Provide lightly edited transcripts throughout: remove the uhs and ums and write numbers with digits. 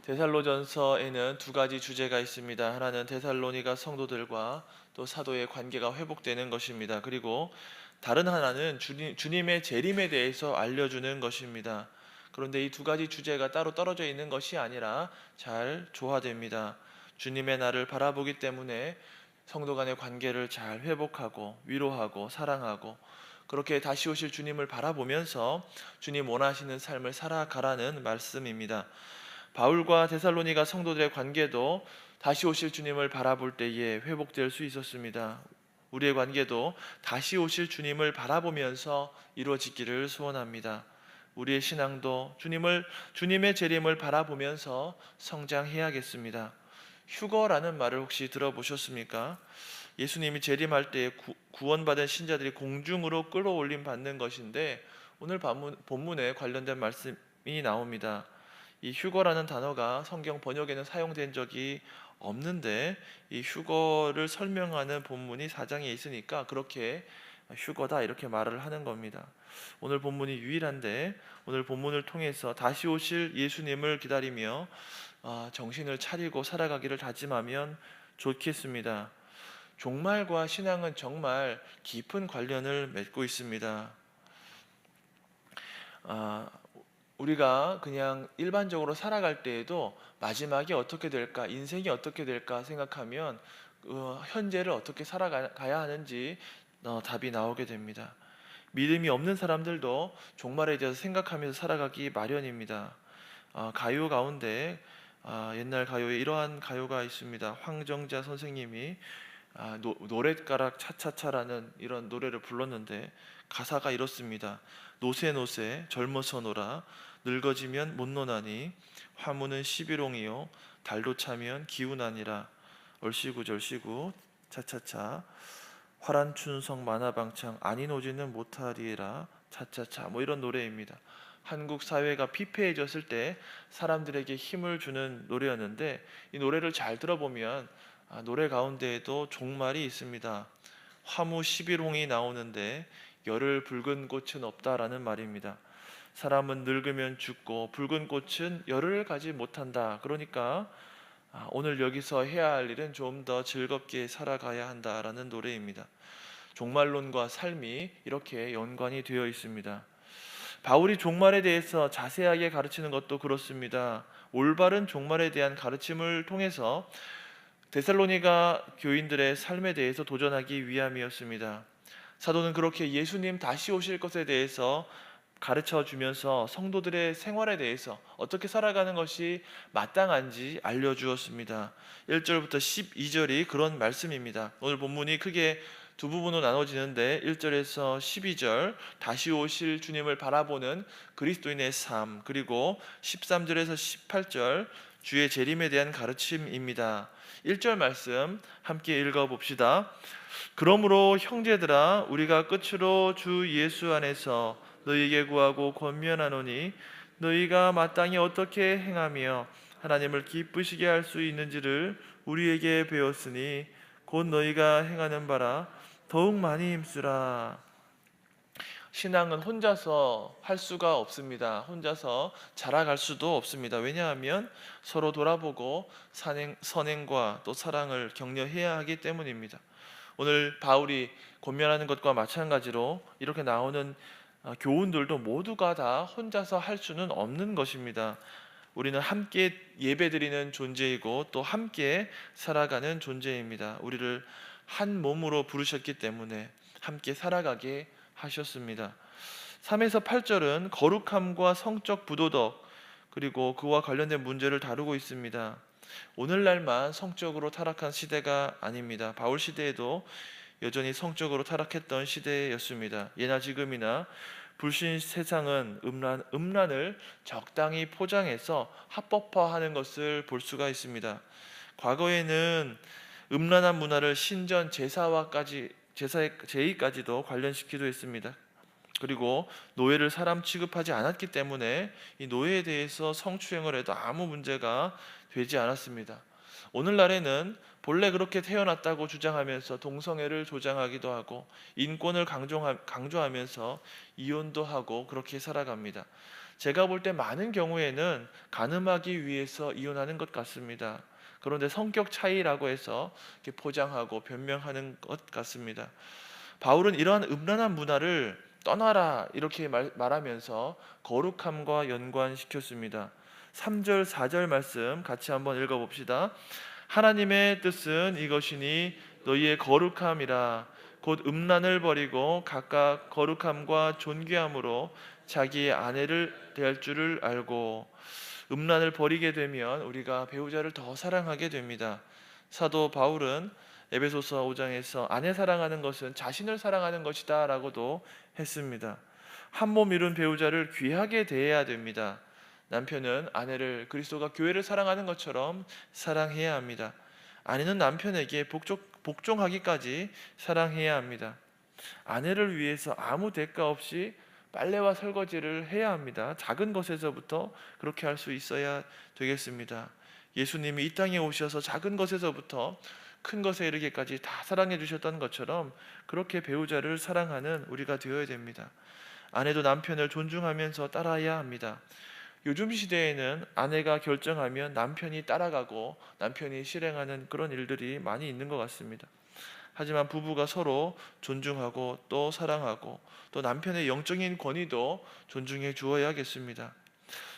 데살로전서에는 두 가지 주제가 있습니다. 하나는 데살로니가 성도들과 또 사도의 관계가 회복되는 것입니다. 그리고 다른 하나는 주님의 재림에 대해서 알려주는 것입니다. 그런데 이 두 가지 주제가 따로 떨어져 있는 것이 아니라 잘 조화됩니다. 주님의 날을 바라보기 때문에 성도 간의 관계를 잘 회복하고 위로하고 사랑하고 그렇게 다시 오실 주님을 바라보면서 주님 원하시는 삶을 살아가라는 말씀입니다. 바울과 데살로니가 성도들의 관계도 다시 오실 주님을 바라볼 때에 회복될 수 있었습니다. 우리의 관계도 다시 오실 주님을 바라보면서 이루어지기를 소원합니다. 우리의 신앙도 주님의 재림을 바라보면서 성장해야겠습니다. 휴거라는 말을 혹시 들어보셨습니까? 예수님이 재림할 때 구원받은 신자들이 공중으로 끌어올림 받는 것인데 오늘 본문에 관련된 말씀이 나옵니다. 이 휴거라는 단어가 성경 번역에는 사용된 적이 없는데 이 휴거를 설명하는 본문이 4장에 있으니까 그렇게 휴거다 이렇게 말을 하는 겁니다. 오늘 본문이 유일한데 오늘 본문을 통해서 다시 오실 예수님을 기다리며 정신을 차리고 살아가기를 다짐하면 좋겠습니다. 종말과 신앙은 정말 깊은 관련을 맺고 있습니다. 우리가 그냥 일반적으로 살아갈 때에도 마지막이 어떻게 될까, 인생이 어떻게 될까 생각하면 현재를 어떻게 살아가야 하는지 답이 나오게 됩니다. 믿음이 없는 사람들도 종말에 대해서 생각하면서 살아가기 마련입니다. 가요 가운데 옛날 가요에 이러한 가요가 있습니다. 황정자 선생님이 노랫가락 차차차라는 이런 노래를 불렀는데 가사가 이렇습니다. 노세노세 젊어서 노라 늙어지면 못 노나니 화무는 시비롱이요 달도 차면 기운아니라 얼씨구 절씨구 차차차 화란춘성 만화방창 아니노지는 못하리라 차차차 뭐 이런 노래입니다. 한국 사회가 피폐해졌을 때 사람들에게 힘을 주는 노래였는데 이 노래를 잘 들어보면 노래 가운데에도 종말이 있습니다. 화무 11홍이 나오는데 열을 붉은 꽃은 없다라는 말입니다. 사람은 늙으면 죽고 붉은 꽃은 열을 가지 못한다. 그러니까 오늘 여기서 해야 할 일은 좀 더 즐겁게 살아가야 한다라는 노래입니다. 종말론과 삶이 이렇게 연관이 되어 있습니다. 바울이 종말에 대해서 자세하게 가르치는 것도 그렇습니다. 올바른 종말에 대한 가르침을 통해서 데살로니가 교인들의 삶에 대해서 도전하기 위함이었습니다. 사도는 그렇게 예수님 다시 오실 것에 대해서 가르쳐 주면서 성도들의 생활에 대해서 어떻게 살아가는 것이 마땅한지 알려주었습니다. 1절부터 12절이 그런 말씀입니다. 오늘 본문이 크게 두 부분으로 나눠지는데 1절에서 12절 다시 오실 주님을 바라보는 그리스도인의 삶, 그리고 13절에서 18절 주의 재림에 대한 가르침입니다. 1절 말씀 함께 읽어봅시다. 그러므로 형제들아 우리가 끝으로 주 예수 안에서 너희에게 구하고 권면하노니 너희가 마땅히 어떻게 행하며 하나님을 기쁘시게 할 수 있는지를 우리에게 배웠으니 곧 너희가 행하는 바라 더욱 많이 힘쓰라. 신앙은 혼자서 할 수가 없습니다. 혼자서 자라갈 수도 없습니다. 왜냐하면 서로 돌아보고 선행과 또 사랑을 격려해야 하기 때문입니다. 오늘 바울이 권면하는 것과 마찬가지로 이렇게 나오는 교훈들도 모두가 다 혼자서 할 수는 없는 것입니다. 우리는 함께 예배드리는 존재이고 또 함께 살아가는 존재입니다. 우리를 한 몸으로 부르셨기 때문에 함께 살아가게 하셨습니다. 3에서 8절은 거룩함과 성적 부도덕 그리고 그와 관련된 문제를 다루고 있습니다. 오늘날만 성적으로 타락한 시대가 아닙니다. 바울 시대에도 여전히 성적으로 타락했던 시대였습니다. 예나 지금이나 불신 세상은 음란을 적당히 포장해서 합법화하는 것을 볼 수가 있습니다. 과거에는 음란한 문화를 신전 제의까지도 관련시키기도 했습니다. 그리고 노예를 사람 취급하지 않았기 때문에 이 노예에 대해서 성추행을 해도 아무 문제가 되지 않았습니다. 오늘날에는 본래 그렇게 태어났다고 주장하면서 동성애를 조장하기도 하고 인권을 강조하면서 이혼도 하고 그렇게 살아갑니다. 제가 볼 때 많은 경우에는 가늠하기 위해서 이혼하는 것 같습니다. 그런데 성격 차이라고 해서 이렇게 포장하고 변명하는 것 같습니다. 바울은 이러한 음란한 문화를 떠나라 이렇게 말하면서 거룩함과 연관시켰습니다. 3절 4절 말씀 같이 한번 읽어봅시다. 하나님의 뜻은 이것이니 너희의 거룩함이라. 곧 음란을 버리고 각각 거룩함과 존귀함으로 자기의 아내를 대할 줄을 알고. 음란을 버리게 되면 우리가 배우자를 더 사랑하게 됩니다. 사도 바울은 에베소서 5장에서 아내 사랑하는 것은 자신을 사랑하는 것이다 라고도 했습니다. 한 몸 이룬 배우자를 귀하게 대해야 됩니다. 남편은 아내를 그리스도가 교회를 사랑하는 것처럼 사랑해야 합니다. 아내는 남편에게 복종하기까지 사랑해야 합니다. 아내를 위해서 아무 대가 없이 빨래와 설거지를 해야 합니다. 작은 것에서부터 그렇게 할 수 있어야 되겠습니다. 예수님이 이 땅에 오셔서 작은 것에서부터 큰 것에 이르기까지 다 사랑해 주셨던 것처럼 그렇게 배우자를 사랑하는 우리가 되어야 됩니다. 아내도 남편을 존중하면서 따라야 합니다. 요즘 시대에는 아내가 결정하면 남편이 따라가고 남편이 실행하는 그런 일들이 많이 있는 것 같습니다. 하지만 부부가 서로 존중하고 또 사랑하고 또 남편의 영적인 권위도 존중해 주어야겠습니다.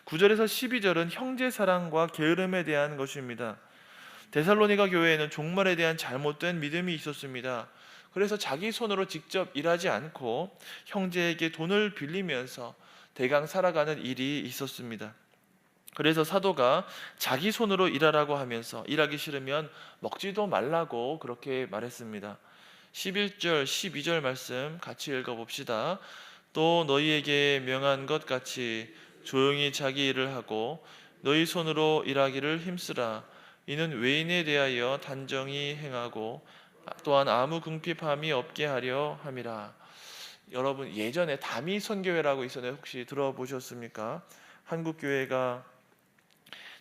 9절에서 12절은 형제 사랑과 게으름에 대한 것입니다. 데살로니가 교회에는 종말에 대한 잘못된 믿음이 있었습니다. 그래서 자기 손으로 직접 일하지 않고 형제에게 돈을 빌리면서 대강 살아가는 일이 있었습니다. 그래서 사도가 자기 손으로 일하라고 하면서 일하기 싫으면 먹지도 말라고 그렇게 말했습니다. 11절, 12절 말씀 같이 읽어봅시다. 또 너희에게 명한 것 같이 조용히 자기 일을 하고 너희 손으로 일하기를 힘쓰라. 이는 외인에 대하여 단정히 행하고 또한 아무 궁핍함이 없게 하려 함이라. 여러분 예전에 다미 선교회라고 있었는데 혹시 들어보셨습니까? 한국 교회가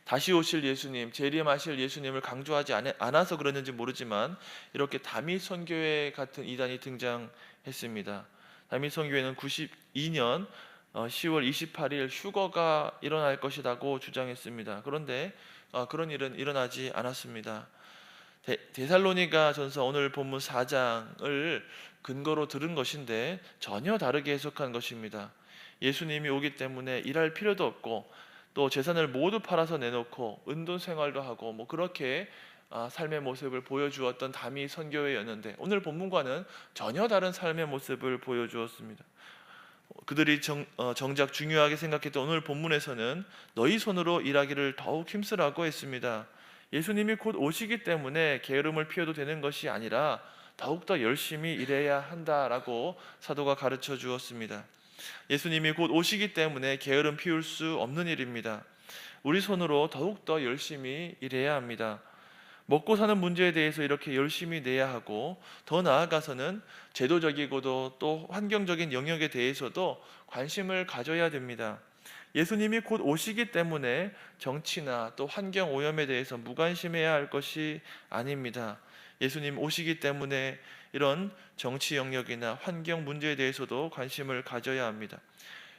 다시 오실 예수님, 재림하실 예수님을 강조하지 않아서 그랬는지 모르지만 이렇게 다미 선교회 같은 이단이 등장했습니다. 다미 선교회는 92년 10월 28일 휴거가 일어날 것이라고 주장했습니다. 그런데 그런 일은 일어나지 않았습니다. 데살로니가 전서 오늘 본문 4장을 근거로 들은 것인데 전혀 다르게 해석한 것입니다. 예수님이 오기 때문에 일할 필요도 없고 또 재산을 모두 팔아서 내놓고 은돈 생활도 하고 그렇게 삶의 모습을 보여주었던 다미 선교회였는데 오늘 본문과는 전혀 다른 삶의 모습을 보여주었습니다. 그들이 정작 중요하게 생각했던 오늘 본문에서는 너희 손으로 일하기를 더욱 힘쓰라고 했습니다. 예수님이 곧 오시기 때문에 게으름을 피워도 되는 것이 아니라 더욱더 열심히 일해야 한다라고 사도가 가르쳐 주었습니다. 예수님이 곧 오시기 때문에 게으름 피울 수 없는 일입니다. 우리 손으로 더욱더 열심히 일해야 합니다. 먹고 사는 문제에 대해서 이렇게 열심히 내야 하고 더 나아가서는 제도적이고도 또 환경적인 영역에 대해서도 관심을 가져야 됩니다. 예수님이 곧 오시기 때문에 정치나 또 환경 오염에 대해서 무관심해야 할 것이 아닙니다. 예수님 오시기 때문에 이런 정치 영역이나 환경 문제에 대해서도 관심을 가져야 합니다.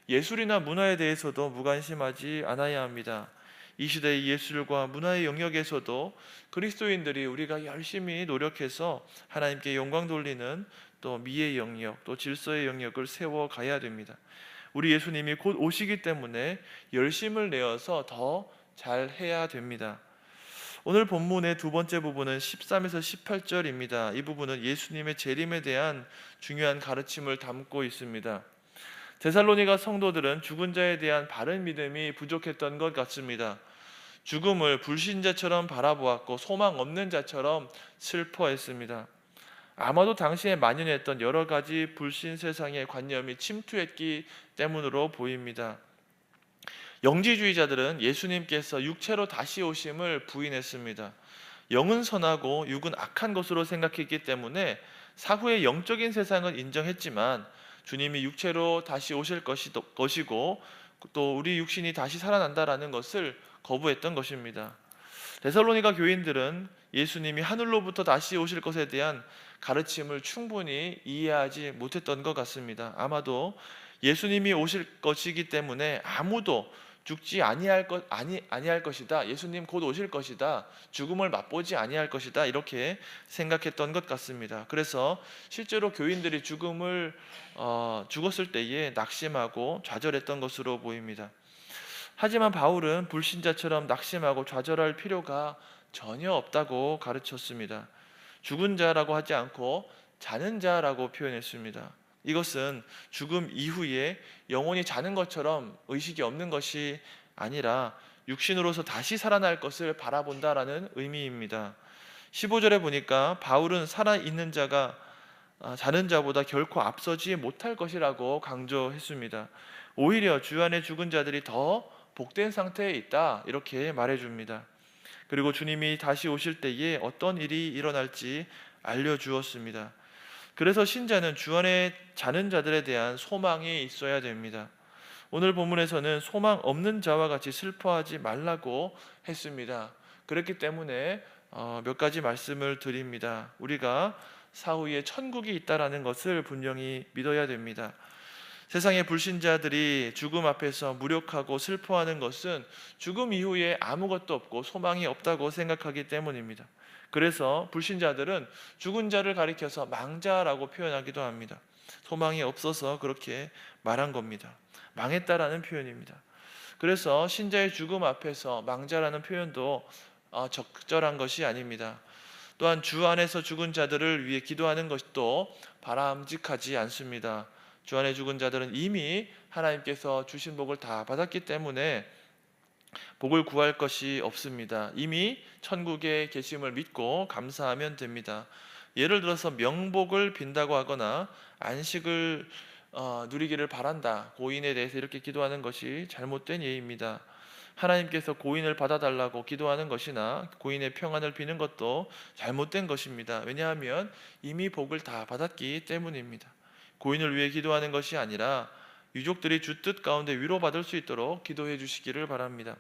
예술이나 문화에 대해서도 무관심하지 않아야 합니다. 이 시대의 예술과 문화의 영역에서도 그리스도인들이 우리가 열심히 노력해서 하나님께 영광 돌리는 또 미의 영역, 또 질서의 영역을 세워가야 됩니다. 우리 예수님이 곧 오시기 때문에 열심을 내어서 더 잘해야 됩니다. 오늘 본문의 두 번째 부분은 13에서 18절입니다. 이 부분은 예수님의 재림에 대한 중요한 가르침을 담고 있습니다. 데살로니가 성도들은 죽은 자에 대한 바른 믿음이 부족했던 것 같습니다. 죽음을 불신자처럼 바라보았고 소망 없는 자처럼 슬퍼했습니다. 아마도 당시에 만연했던 여러 가지 불신 세상의 관념이 침투했기 때문으로 보입니다. 영지주의자들은 예수님께서 육체로 다시 오심을 부인했습니다. 영은 선하고 육은 악한 것으로 생각했기 때문에 사후의 영적인 세상은 인정했지만 주님이 육체로 다시 오실 것이고 또 우리 육신이 다시 살아난다라는 것을 거부했던 것입니다. 데살로니가 교인들은 예수님이 하늘로부터 다시 오실 것에 대한 가르침을 충분히 이해하지 못했던 것 같습니다. 아마도 예수님이 오실 것이기 때문에 아무도 죽지 아니할 것이다. 예수님 곧 오실 것이다. 죽음을 맛보지 아니할 것이다. 이렇게 생각했던 것 같습니다. 그래서 실제로 교인들이 죽었을 때에 낙심하고 좌절했던 것으로 보입니다. 하지만 바울은 불신자처럼 낙심하고 좌절할 필요가 전혀 없다고 가르쳤습니다. 죽은 자라고 하지 않고 자는 자라고 표현했습니다. 이것은 죽음 이후에 영혼이 자는 것처럼 의식이 없는 것이 아니라 육신으로서 다시 살아날 것을 바라본다라는 의미입니다. 15절에 보니까 바울은 살아있는 자가 자는 자보다 결코 앞서지 못할 것이라고 강조했습니다. 오히려 주 안에 죽은 자들이 더 복된 상태에 있다, 이렇게 말해줍니다. 그리고 주님이 다시 오실 때에 어떤 일이 일어날지 알려주었습니다. 그래서 신자는 주 안에 자는 자들에 대한 소망이 있어야 됩니다. 오늘 본문에서는 소망 없는 자와 같이 슬퍼하지 말라고 했습니다. 그렇기 때문에 몇 가지 말씀을 드립니다. 우리가 사후에 천국이 있다라는 것을 분명히 믿어야 됩니다. 세상의 불신자들이 죽음 앞에서 무력하고 슬퍼하는 것은 죽음 이후에 아무것도 없고 소망이 없다고 생각하기 때문입니다. 그래서 불신자들은 죽은 자를 가리켜서 망자라고 표현하기도 합니다. 소망이 없어서 그렇게 말한 겁니다. 망했다라는 표현입니다. 그래서 신자의 죽음 앞에서 망자라는 표현도 적절한 것이 아닙니다. 또한 주 안에서 죽은 자들을 위해 기도하는 것도 바람직하지 않습니다. 주 안에 죽은 자들은 이미 하나님께서 주신 복을 다 받았기 때문에 복을 구할 것이 없습니다. 이미 천국에 계심을 믿고 감사하면 됩니다. 예를 들어서 명복을 빈다고 하거나 안식을 누리기를 바란다, 고인에 대해서 이렇게 기도하는 것이 잘못된 예입니다. 하나님께서 고인을 받아달라고 기도하는 것이나 고인의 평안을 비는 것도 잘못된 것입니다. 왜냐하면 이미 복을 다 받았기 때문입니다. 고인을 위해 기도하는 것이 아니라 유족들이 주 뜻 가운데 위로받을 수 있도록 기도해 주시기를 바랍니다.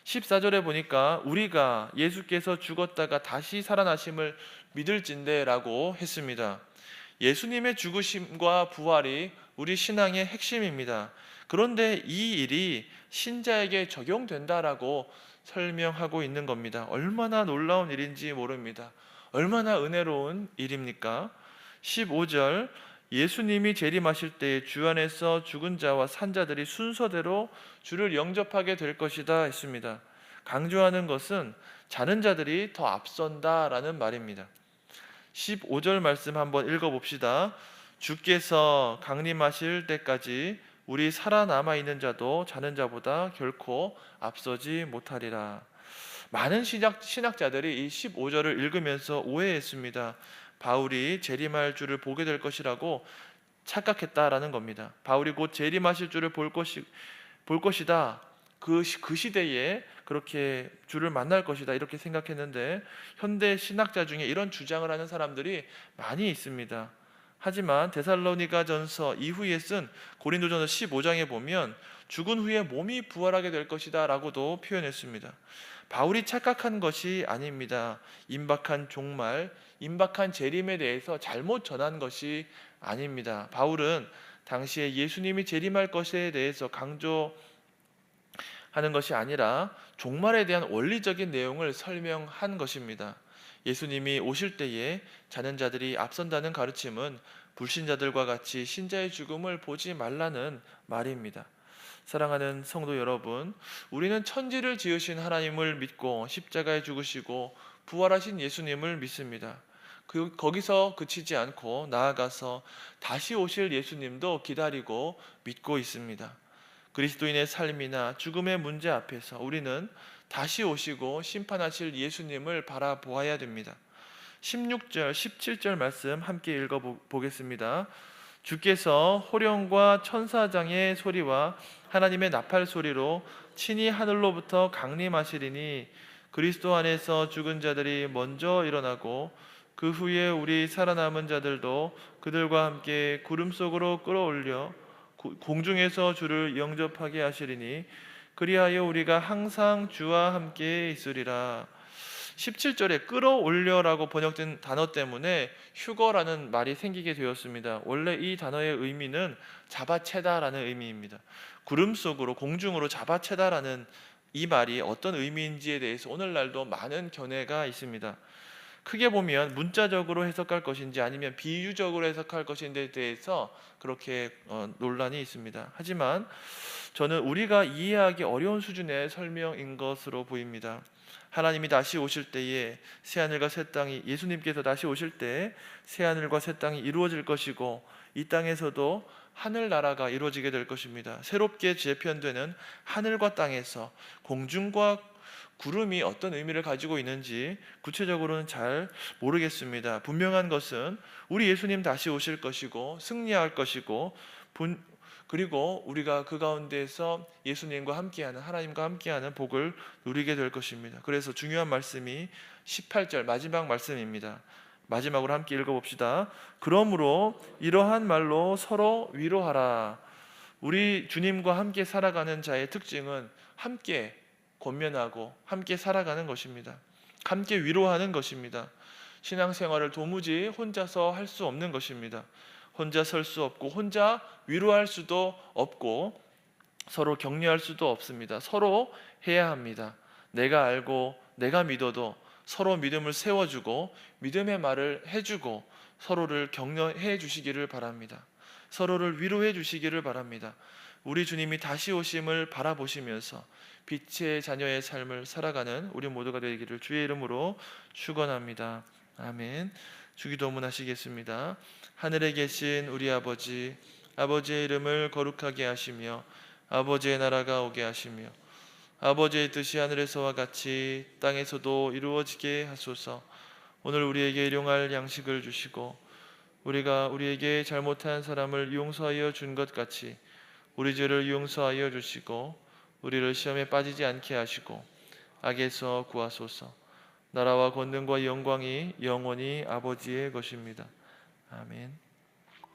14절에 보니까 우리가 예수께서 죽었다가 다시 살아나심을 믿을진대라고 했습니다. 예수님의 죽으심과 부활이 우리 신앙의 핵심입니다. 그런데 이 일이 신자에게 적용된다라고 설명하고 있는 겁니다. 얼마나 놀라운 일인지 모릅니다. 얼마나 은혜로운 일입니까? 15절, 예수님이 재림하실 때에 주 안에서 죽은 자와 산 자들이 순서대로 주를 영접하게 될 것이다 했습니다. 강조하는 것은 자는 자들이 더 앞선다라는 말입니다. 15절 말씀 한번 읽어봅시다. 주께서 강림하실 때까지 우리 살아남아 있는 자도 자는 자보다 결코 앞서지 못하리라. 많은 신학자들이 이 15절을 읽으면서 오해했습니다. 바울이 재림할 줄을 보게 될 것이라고 착각했다라는 겁니다. 바울이 곧 재림하실 줄을 볼 것이다. 그 시대에 그렇게 주를 만날 것이다, 이렇게 생각했는데 현대 신학자 중에 이런 주장을 하는 사람들이 많이 있습니다. 하지만 데살로니가전서 이후에 쓴 고린도전서 15장에 보면 죽은 후에 몸이 부활하게 될 것이다 라고도 표현했습니다. 바울이 착각한 것이 아닙니다. 임박한 종말, 임박한 재림에 대해서 잘못 전한 것이 아닙니다. 바울은 당시에 예수님이 재림할 것에 대해서 강조하는 것이 아니라 종말에 대한 원리적인 내용을 설명한 것입니다. 예수님이 오실 때에 자는 자들이 앞선다는 가르침은 불신자들과 같이 신자의 죽음을 보지 말라는 말입니다. 사랑하는 성도 여러분, 우리는 천지를 지으신 하나님을 믿고 십자가에 죽으시고 부활하신 예수님을 믿습니다. 거기서 그치지 않고 나아가서 다시 오실 예수님도 기다리고 믿고 있습니다. 그리스도인의 삶이나 죽음의 문제 앞에서 우리는 다시 오시고 심판하실 예수님을 바라보아야 됩니다. 16절, 17절 말씀 함께 읽어보겠습니다. 주께서 호령과 천사장의 소리와 하나님의 나팔 소리로 친히 하늘로부터 강림하시리니 그리스도 안에서 죽은 자들이 먼저 일어나고 그 후에 우리 살아남은 자들도 그들과 함께 구름 속으로 끌어올려 공중에서 주를 영접하게 하시리니 그리하여 우리가 항상 주와 함께 있으리라. 17절에 끌어올려라고 번역된 단어 때문에 휴거라는 말이 생기게 되었습니다. 원래 이 단어의 의미는 잡아채다라는 의미입니다. 구름 속으로 공중으로 잡아채다라는 이 말이 어떤 의미인지에 대해서 오늘날도 많은 견해가 있습니다. 크게 보면 문자적으로 해석할 것인지 아니면 비유적으로 해석할 것인지에 대해서 그렇게 논란이 있습니다. 하지만 저는 우리가 이해하기 어려운 수준의 설명인 것으로 보입니다. 하나님이 다시 오실 때에 새하늘과 새 땅이, 예수님께서 다시 오실 때 새하늘과 새 땅이 이루어질 것이고 이 땅에서도 하늘나라가 이루어지게 될 것입니다. 새롭게 재편되는 하늘과 땅에서 공중과 구름이 어떤 의미를 가지고 있는지 구체적으로는 잘 모르겠습니다. 분명한 것은 우리 예수님 다시 오실 것이고 승리할 것이고 그리고 우리가 그 가운데서 예수님과 함께하는, 하나님과 함께하는 복을 누리게 될 것입니다. 그래서 중요한 말씀이 18절 마지막 말씀입니다. 마지막으로 함께 읽어봅시다. 그러므로 이러한 말로 서로 위로하라. 우리 주님과 함께 살아가는 자의 특징은 함께 권면하고 함께 살아가는 것입니다. 함께 위로하는 것입니다. 신앙생활을 도무지 혼자서 할 수 없는 것입니다. 혼자 설 수 없고 혼자 위로할 수도 없고 서로 격려할 수도 없습니다. 서로 해야 합니다. 내가 알고 내가 믿어도 서로 믿음을 세워주고 믿음의 말을 해주고 서로를 격려해 주시기를 바랍니다. 서로를 위로해 주시기를 바랍니다. 우리 주님이 다시 오심을 바라보시면서 빛의 자녀의 삶을 살아가는 우리 모두가 되기를 주의 이름으로 축원합니다. 아멘. 주기도문 하시겠습니다. 하늘에 계신 우리 아버지, 아버지의 이름을 거룩하게 하시며 아버지의 나라가 오게 하시며 아버지의 뜻이 하늘에서와 같이 땅에서도 이루어지게 하소서. 오늘 우리에게 일용할 양식을 주시고 우리가 우리에게 잘못한 사람을 용서하여 준 것 같이 우리 죄를 용서하여 주시고 우리를 시험에 빠지지 않게 하시고 악에서 구하소서. 나라와 권능과 영광이 영원히 아버지의 것입니다. 아멘.